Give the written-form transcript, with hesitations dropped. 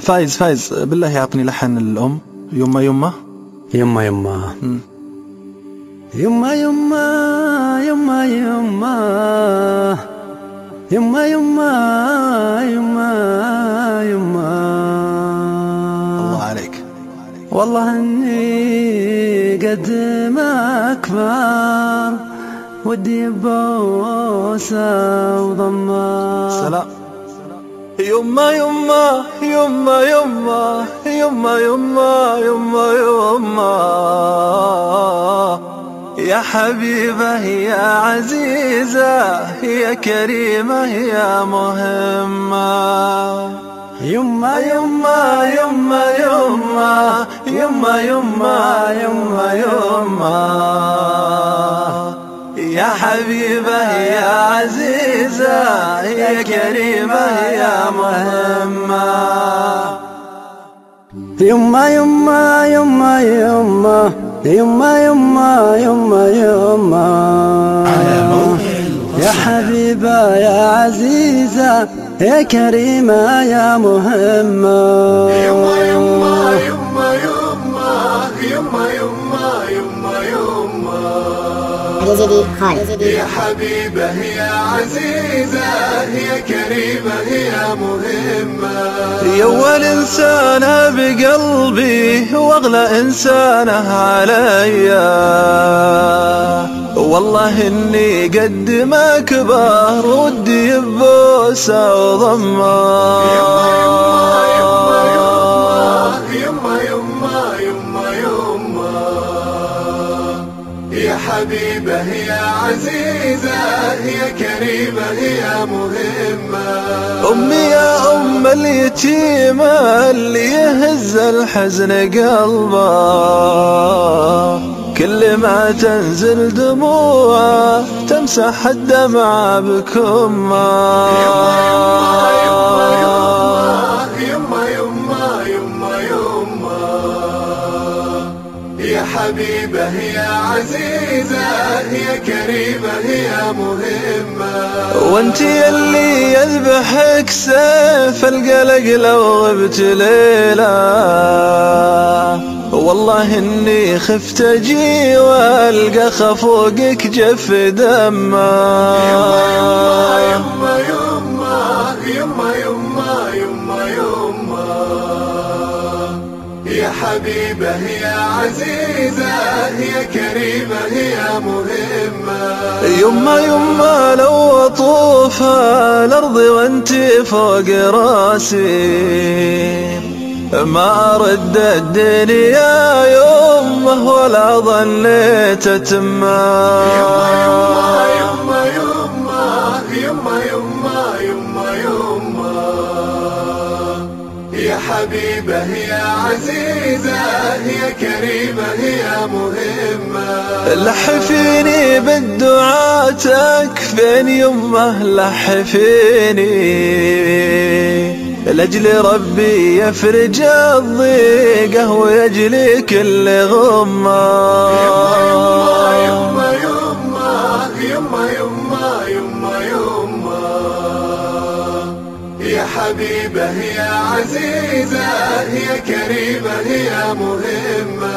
فايز بالله يعطني لحن الأم. يما يما يما يما يما يما يما يما يما يما يما. الله عليك. والله اني قد ما اكبر ودي بوسه وضمه. سلام. يما يما يما يما يما يما يما يما يا حبيبة يا عزيزة يا كريمة يا مهمة. يما يما يما يما يما يما يما يما يا حبيبة يا عزيزة يا كريمة يا مهمة. يما يما يما يما يما يما يما يما يا حبيبة يا عزيزة يا كريمة يا مهمة. يما يما يما يما يما يما يما يما يا حبيبة يا عزيزة يا كريمة يا مهمة. يا أول إنسانة بقلبي وأغلى إنسانة عليا. والله إني قد ما كبر ودي ببوسة وضمة. يا حبيبة يا عزيزة يا كريمة يا مهمة. أمي يا أم اليتيمة اللي يهز الحزن قلبه. كل ما تنزل دموعه تمسح الدمعة بكمه. يا حبيبة يا عزيزة يا كريمة يا مهمة. وانت اللي يذبحك سيف القلق لو غبت ليلة. والله اني خفت اجي والقى خفوقك جف دمه. يما يما يما يما يما يما يما يا حبيبة يا عزيزة يا كريمة يا مهمة. يما يما لو اطوف الارض وانتي فوق راسي ما أرد الدنيا يمه ولا ظنيت أتمه. يما يما يما يما يما يما يما يا حبيبة يا عزيزة يا كريمة يا مهمة. لحفيني بالدعاء تكفين يمه لحفيني لأجل ربي يفرج الضيقة ويجلي كل غمة. يما يما يما يما يما يما يما يا حبيبة يا عزيزة يا كريمة يا مهمة.